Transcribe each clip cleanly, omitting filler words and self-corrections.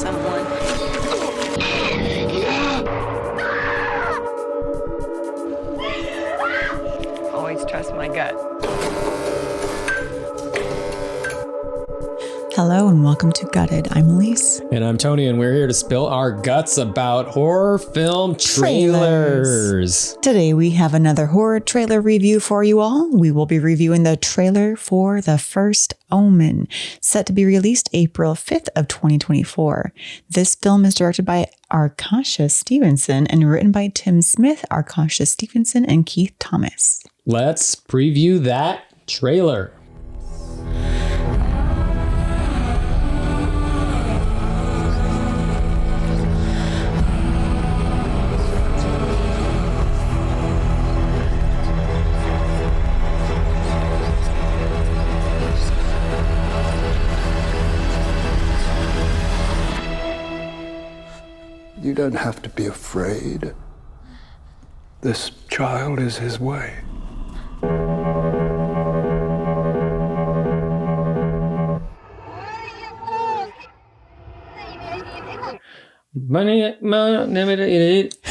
someone. Always trust my gut. Hello and welcome to Gutted. I'm Aleece. And I'm Tony, and we're here to spill our guts about horror film trailers. Today we have another horror trailer review for you all. We will be reviewing the trailer for The First Omen, set to be released April 5th of 2024. This film is directed by Arkasha Stevenson and written by Tim Smith, Arkasha Stevenson, and Keith Thomas. Let's preview that trailer. You don't have to be afraid. This child is his way.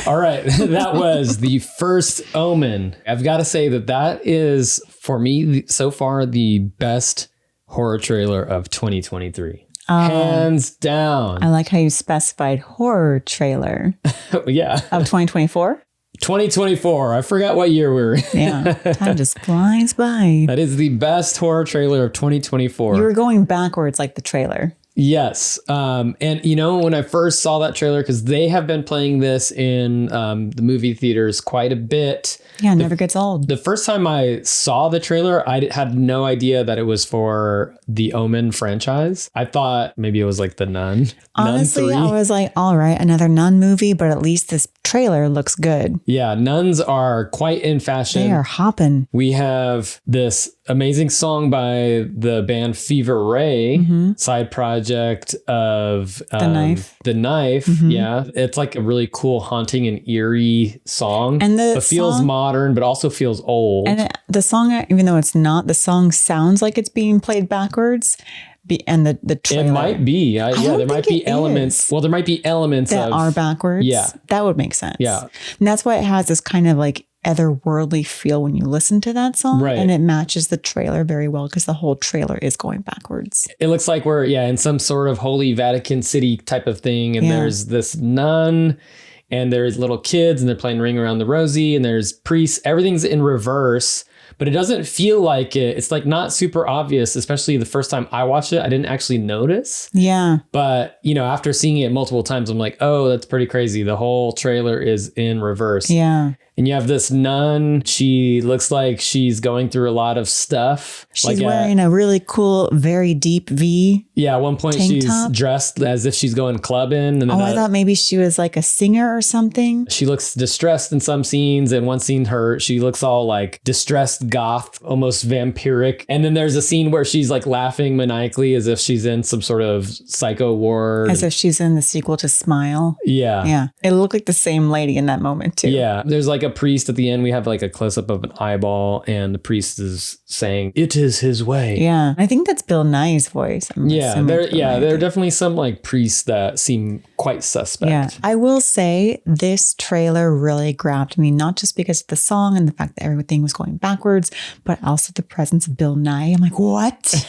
All right, that was The First Omen. I've got to say that is, for me, so far the best horror trailer of 2023. Hands down. I like how you specified horror trailer. Yeah. Of 2024? 2024. I forgot what year we were in. Yeah, time just flies by. That is the best horror trailer of 2024. You were going backwards like the trailer. Yes. And you know, when I first saw that trailer, because they have been playing this in the movie theaters quite a bit. Yeah, it never gets old. The first time I saw the trailer, I had no idea that it was for the Omen franchise. I thought maybe it was like The Nun. Honestly, Nun 3. I was like, all right, another Nun movie, but at least this trailer looks good. Yeah, nuns are quite in fashion. They are hopping. We have this amazing song by the band Fever Ray, side project of The Knife. The Knife, yeah. It's like a really cool, haunting and eerie song. And it feels modern, but also feels old. And the song, even though it's not, the song sounds like it's being played backwards. And the trailer. It might be. Yeah, there might be elements. Is. Well, there might be elements that are backwards. Yeah. That would make sense. Yeah. And that's why it has this kind of like otherworldly feel when you listen to that song. Right. And it matches the trailer very well because the whole trailer is going backwards. It looks like we're, in some sort of Holy Vatican City type of thing. And there's this nun and there's little kids and they're playing Ring Around the Rosie and there's priests. Everything's in reverse. But it doesn't feel like it. It's like not super obvious, especially the first time I watched it. I didn't actually notice. Yeah. But, after seeing it multiple times, I'm like, oh, that's pretty crazy. The whole trailer is in reverse. Yeah. And you have this nun. She looks like she's going through a lot of stuff. She's wearing a really cool, very deep V. Yeah, at one point she's dressed as if she's going clubbing. And then I thought maybe she was like a singer or something. She looks distressed in some scenes. And one scene, she looks all like distressed goth, almost vampiric. And then there's a scene where she's like laughing maniacally as if she's in some sort of psycho ward. As if she's in the sequel to Smile. Yeah. Yeah. It looked like the same lady in that moment too. Yeah. There's like a priest at the end. We have like a close-up of an eyeball and the priest is saying, "It is his way." Yeah. I think that's Bill Nye's voice. There are definitely some like priests that seem quite suspect. Yeah. I will say this trailer really grabbed me, not just because of the song and the fact that everything was going backwards, but also the presence of Bill Nye. I'm like, what?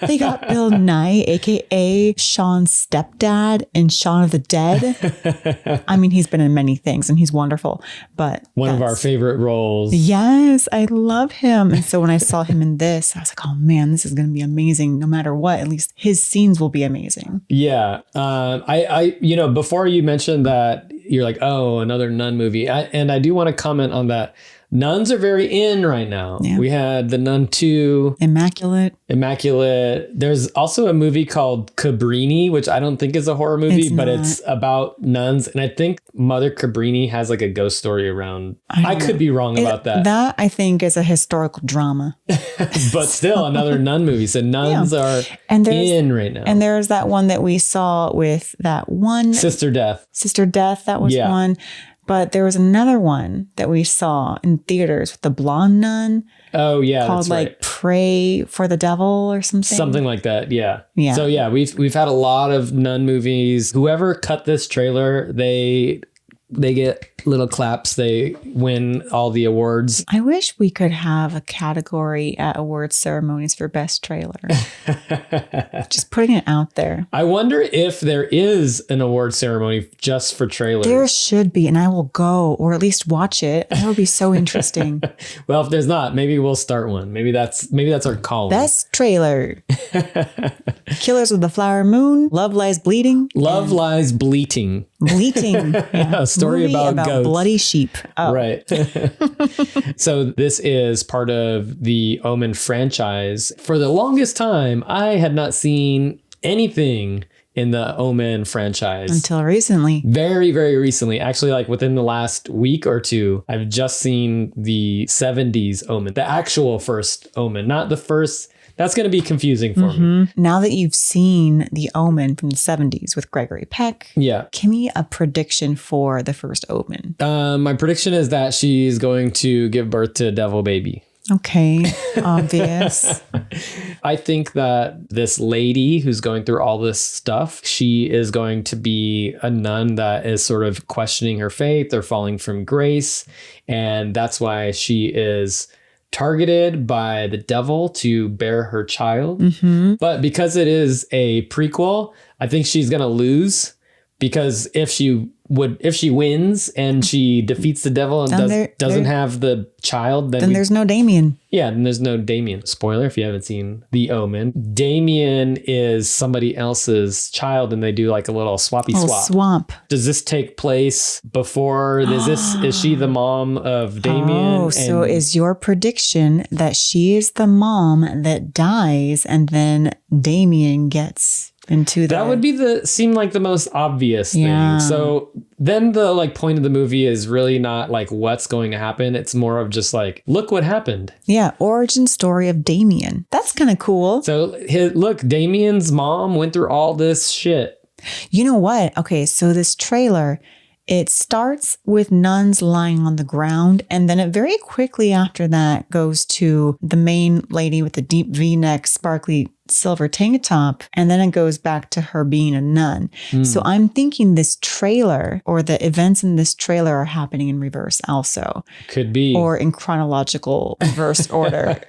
They got Bill Nye, aka Sean's stepdad in Shaun of the Dead. I mean, he's been in many things and he's wonderful, but one of our favorite roles. Yes, I love him. And so when I saw him in this, I was like, oh man, this is going to be amazing. No matter what, at least his scenes will be amazing. Yeah. Before you mentioned that, you're like, oh, another nun movie. I do want to comment on that. Nuns are very in right now. Yeah. We had The Nun 2. Immaculate. There's also a movie called Cabrini, which I don't think is a horror movie, but it's about nuns. And I think Mother Cabrini has like a ghost story around. I could be wrong about that. That I think is a historical drama. But still another nun movie. So nuns are in right now. And there's that one that we saw with that one. Sister Death. That was one. But there was another one that we saw in theaters with the blonde nun. Oh yeah, called that's like right. Pray for the Devil or something. Something like that. Yeah. Yeah. So yeah, we've had a lot of nun movies. Whoever cut this trailer, they get little claps. They win all the awards. I wish we could have a category at awards ceremonies for best trailer. Just putting it out there. I wonder if there is an award ceremony just for trailers. There should be, and I will go or at least watch it. That would be so interesting. Well, if there's not, maybe we'll start one. Maybe that's our calling. Best trailer. Killers of the Flower Moon, Love Lies Bleeding. Love Lies Bleating. Bleating. Yeah. A story Movie about goats. bloody sheep. Oh. Right. So this is part of the Omen franchise. For the longest time, I had not seen anything in the Omen franchise. Until recently. Very, very recently. Actually, like within the last week or two, I've just seen the 70s Omen. The actual first Omen, not the first. That's going to be confusing for me. Now that you've seen The Omen from the 70s with Gregory Peck, Yeah. give me a prediction for the first Omen. My prediction is that she's going to give birth to a devil baby. Okay, obvious. I think that this lady who's going through all this stuff, she is going to be a nun that is sort of questioning her faith or falling from grace. And that's why she is targeted by the devil to bear her child. But because it is a prequel, I think she's going to lose, because if she wins and she defeats the devil and doesn't have the child, then there's no Damien. Yeah, then there's no Damien. Spoiler if you haven't seen The Omen. Damien is somebody else's child and they do like a little swappy swap. Swamp. Does this take place before? Is she the mom of Damien? Oh, so is your prediction that she is the mom that dies and then Damien gets into that would seem like the most obvious Yeah. thing. So then the like point of the movie is really not like what's going to happen. It's more of just like, look what happened. Yeah, origin story of Damien. That's kind of cool. So look, Damien's mom went through all this shit. You know what? Okay, so this trailer, it starts with nuns lying on the ground, and then it very quickly after that goes to the main lady with the deep V-neck, sparkly silver tank top, and then it goes back to her being a nun. So I'm thinking this trailer or the events in this trailer are happening in reverse also. Could be. Or in chronological reverse order.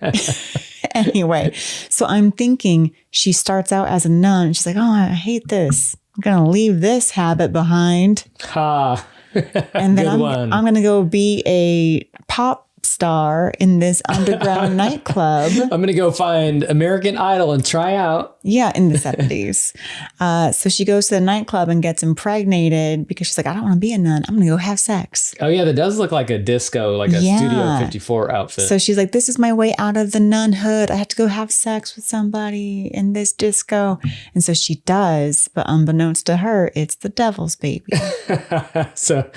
Anyway, so I'm thinking she starts out as a nun. She's like, oh, I hate this. I'm going to leave this habit behind. Ha. And then Good I'm going to go be a pop star in this underground nightclub. I'm going to go find American Idol and try out. Yeah, in the 70s. So she goes to the nightclub and gets impregnated because she's like, I don't want to be a nun. I'm going to go have sex. Oh, yeah, that does look like a disco, like a Studio 54 outfit. So she's like, this is my way out of the nunhood. I have to go have sex with somebody in this disco. And so she does, but unbeknownst to her, it's the devil's baby. So,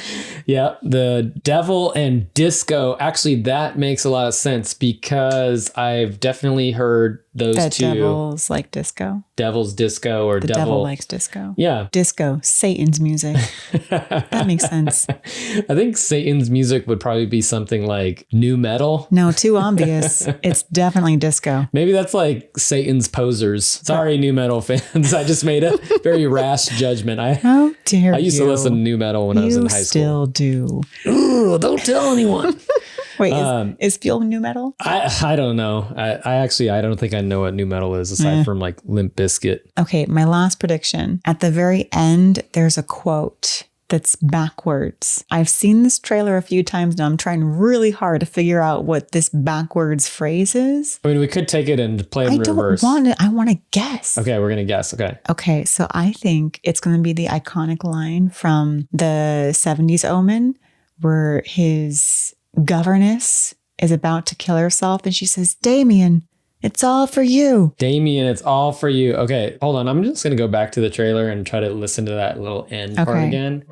yeah, the devil and disco. Actually, that makes a lot of sense because I've definitely heard those that two. Devils like disco. Devil's disco or The devil likes disco. Yeah. Disco, Satan's music. That makes sense. I think Satan's music would probably be something like nu metal. No, too obvious. It's definitely disco. Maybe that's like Satan's posers. Sorry, nu metal fans. I just made a very rash judgment. How dare you? I used to listen to nu metal when I was in high You school. still do. Ooh, don't tell anyone. Wait, is Fuel new metal? I don't know. I don't think I know what nu metal is aside from like Limp Bizkit. Okay, my last prediction. At the very end, there's a quote that's backwards. I've seen this trailer a few times now. I'm trying really hard to figure out what this backwards phrase is. I mean, we could take it and play it in reverse. I want to guess. Okay, we're going to guess. Okay. Okay, so I think it's going to be the iconic line from the 70s Omen where his governess is about to kill herself and she says, Damien, it's all for you. Damien, it's all for you. Okay, hold on. I'm just going to go back to the trailer and try to listen to that little end part again.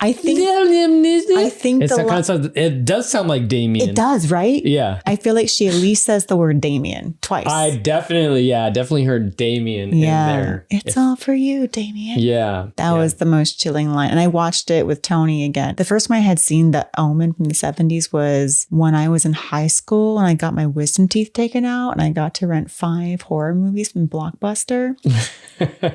I think It's that kind of stuff. It does sound like Damien. it does, right? Yeah. I feel like she at least says the word Damien twice. I definitely heard Damien in there. It's all for you, Damien. Yeah. That was the most chilling line. And I watched it with Tony again. The first time I had seen The Omen from the 70s was when I was in high school and I got my wisdom teeth taken out and I got to rent 5 horror movies from Blockbuster.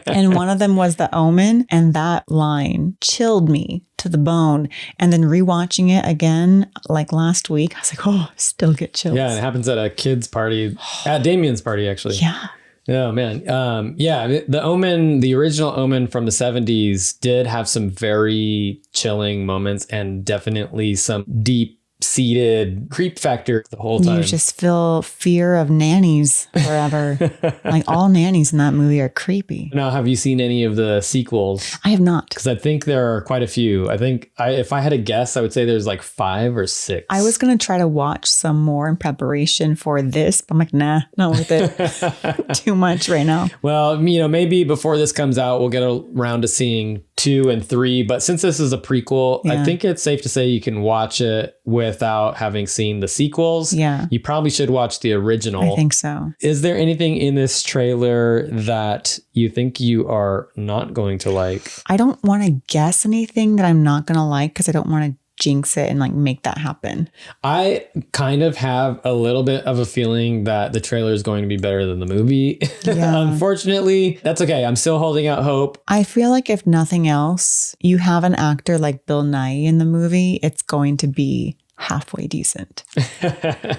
And one of them was The Omen. And that line chilled me to the bone. And then rewatching it again, like last week, I was like, oh, still get chills. Yeah, and it happens at a kid's party, at Damien's party, actually. Yeah. Oh, man. The Omen, the original Omen from the 70s did have some very chilling moments and definitely some deep-seated creep factor the whole time. You just feel fear of nannies forever. Like all nannies in that movie are creepy. Now, have you seen any of the sequels? I have not. Because I think there are quite a few. I think if I had to guess, I would say there's like 5 or 6. I was going to try to watch some more in preparation for this, but I'm like, nah, not worth it. Too much right now. Well, maybe before this comes out, we'll get around to seeing 2 and 3. But since this is a prequel, I think it's safe to say you can watch it without having seen the sequels. Yeah. You probably should watch the original. I think so. Is there anything in this trailer that you think you are not going to like? I don't want to guess anything that I'm not going to like because I don't want to jinx it and like make that happen. I kind of have a little bit of a feeling that the trailer is going to be better than the movie. Yeah. Unfortunately, that's okay. I'm still holding out hope. I feel like if nothing else, you have an actor like Bill Nighy in the movie, it's going to be halfway decent.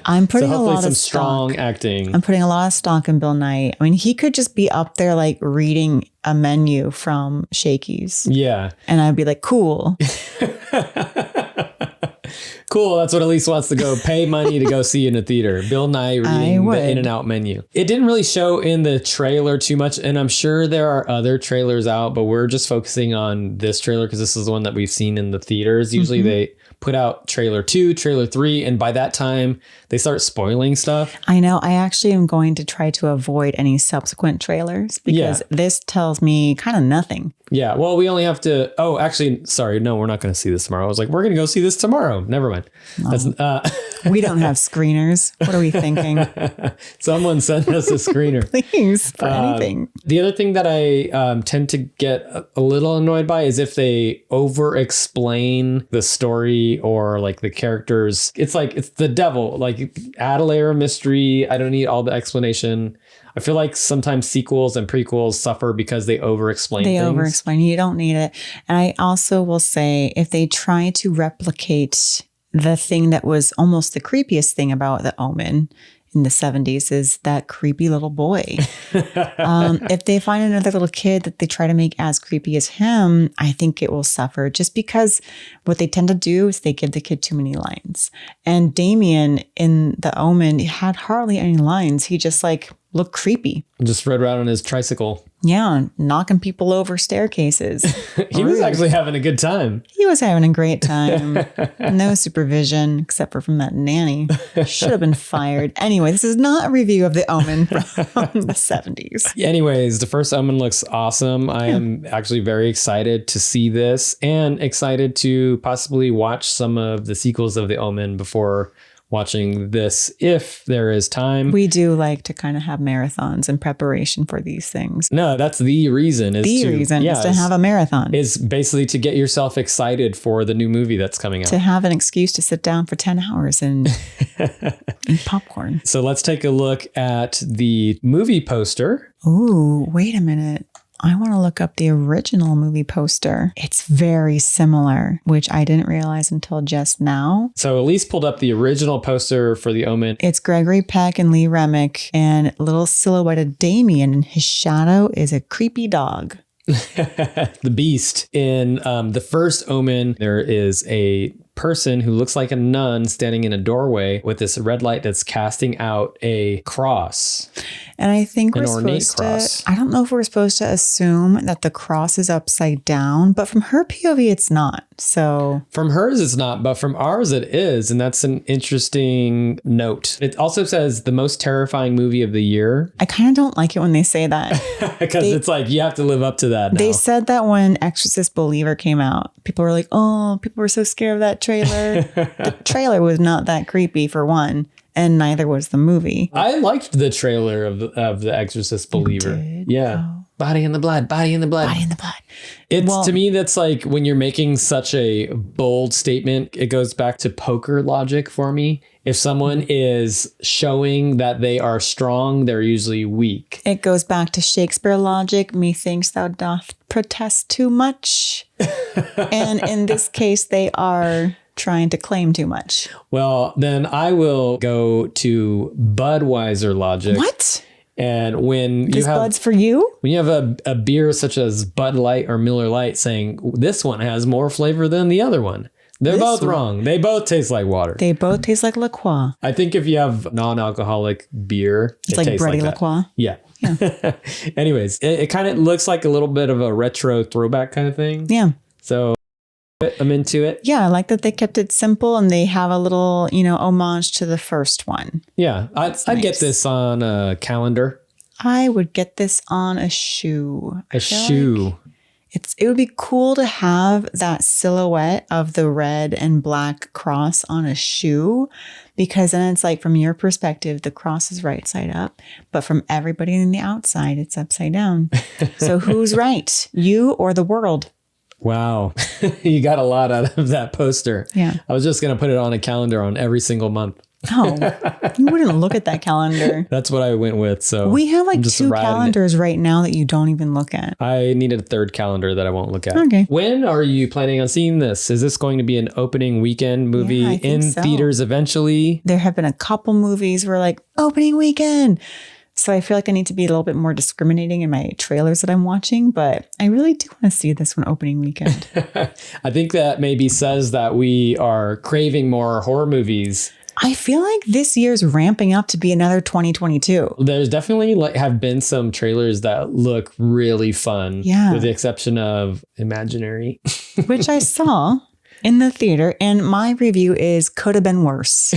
I'm putting a lot of strong stock. acting. I'm putting a lot of stock in Bill Nighy. I mean, he could just be up there like reading a menu from Shakey's. Yeah. And I'd be like, cool. Cool. That's what Aleece wants to go pay money to go see in a theater. Bill Nighy reading the In-N-Out menu. It didn't really show in the trailer too much, and I'm sure there are other trailers out, but we're just focusing on this trailer because this is the one that we've seen in the theaters. Usually they put out trailer 2, trailer 3, and by that time they start spoiling stuff. I know. I actually am going to try to avoid any subsequent trailers because this tells me kind of nothing. Yeah. Well, we only have to. Oh, actually, sorry. No, we're not going to see this tomorrow. I was like, we're going to go see this tomorrow. Never mind. No. That's, we don't have screeners. What are we thinking? Someone send us a screener. Please, for anything. The other thing that I tend to get a little annoyed by is if they over-explain the story or like the characters. It's like, it's the devil. Like, add a layer of mystery. I don't need all the explanation. I feel like sometimes sequels and prequels suffer because they over-explain things. They over-explain. You don't need it. And I also will say, if they try to replicate the thing that was almost the creepiest thing about The Omen in the 70s is that creepy little boy. If they find another little kid that they try to make as creepy as him, I think it will suffer just because what they tend to do is they give the kid too many lines. And Damien in The Omen had hardly any lines. He just like looked creepy. Just rode around on his tricycle. Yeah, knocking people over staircases. He was actually having a good time. He was having a great time. No supervision, except for from that nanny. Should have been fired. Anyway, this is not a review of The Omen from the 70s. Anyways, the first Omen looks awesome. I am actually very excited to see this and excited to possibly watch some of the sequels of The Omen before watching this if there is time. We do like to kind of have marathons in preparation for these things. No, that's the reason. Is to have a marathon. Is basically to get yourself excited for the new movie that's coming out. To have an excuse to sit down for 10 hours and eat popcorn. So let's take a look at the movie poster. Ooh, wait a minute. I want to look up the original movie poster. It's very similar, which I didn't realize until just now. So Aleece pulled up the original poster for The Omen. It's Gregory Peck and Lee Remick and little silhouetted Damien, and his shadow is a creepy dog. The Beast. In the first Omen, there is a person who looks like a nun standing in a doorway with this red light that's casting out a cross. And I think we're supposed to, I don't know if we're supposed to assume that the cross is upside down, but from her POV, it's not. So from hers, it's not, but from ours, it is. And that's an interesting note. It also says the most terrifying movie of the year. I kind of don't like it when they say that. Because it's like, you have to live up to that now. They said that when Exorcist Believer came out, people were like, oh, people were so scared of that trailer. The trailer was not that creepy for one, and neither was the movie. I liked the trailer of the Exorcist Believer. Yeah. Oh. Body in the blood, body in the blood. Body in the blood. It's to me, that's like when you're making such a bold statement, it goes back to poker logic for me. If someone is showing that they are strong, they're usually weak. It goes back to Shakespeare logic. Methinks thou doth protest too much. And in this case, they are trying to claim too much. Well, then I will go to Budweiser logic. What? And when you have Bud's for you? When you have a beer such as Bud Light or Miller Lite saying this one has more flavor than the other one, they're both wrong. They both taste like water. They both taste like La Croix. I think if you have non-alcoholic beer, it's like bready La Croix. Yeah. Anyways, it kind of looks like a little bit of a retro throwback kind of thing. Yeah. So I'm into it. Yeah, I like that they kept it simple and they have a little, homage to the first one. Yeah, I'd get this on a calendar. I would get this on a shoe. A shoe. It would be cool to have that silhouette of the red and black cross on a shoe, because then it's like, from your perspective, the cross is right side up, but from everybody in the outside, it's upside down. So who's right, you or the world? Wow. You got a lot out of that poster. Yeah. I was just going to put it on a calendar on every single month. Oh, you wouldn't look at that calendar. That's what I went with. So we have like 2 calendars right now that you don't even look at. I needed a 3rd calendar that I won't look at. Okay. When are you planning on seeing this? Is this going to be an opening weekend movie in theaters eventually? There have been a couple movies where like opening weekend. So I feel like I need to be a little bit more discriminating in my trailers that I'm watching, but I really do want to see this one opening weekend. I think that maybe says that we are craving more horror movies. I feel like this year's ramping up to be another 2022. There's definitely have been some trailers that look really fun. Yeah. With the exception of Imaginary. Which I saw in the theater, and my review is could have been worse.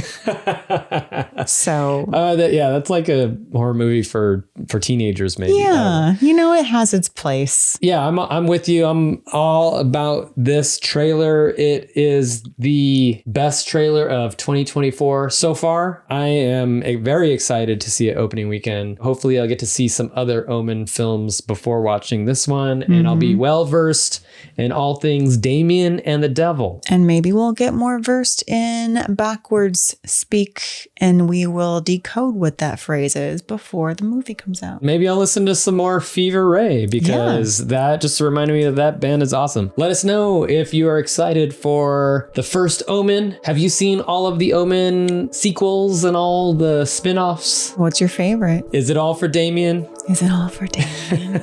So that's like a horror movie for teenagers, maybe. Yeah, it has its place. Yeah, I'm with you. I'm all about this trailer. It is the best trailer of 2024 so far. I am very excited to see it opening weekend. Hopefully I'll get to see some other Omen films before watching this one, and I'll be well versed in all things Damien and the Devil. And maybe we'll get more versed in backwards speak, and we will decode what that phrase is before the movie comes out. Maybe I'll listen to some more Fever Ray, because that just reminded me that band is awesome. Let us know if you are excited for the First Omen. Have you seen all of the Omen sequels and all the spin-offs? What's your favorite? Is it all for Damien? Is it all for Damien?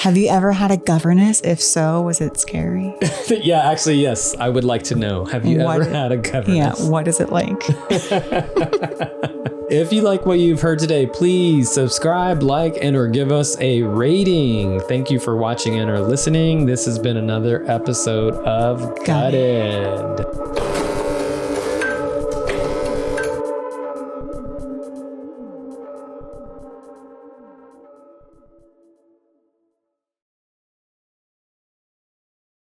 Have you ever had a governess? If so, was it scary? Yeah, actually, yes. I would like to know. Have you ever had a governess? Yeah, what is it like? If you like what you've heard today, please subscribe, like, and or give us a rating. Thank you for watching and or listening. This has been another episode of Gutted.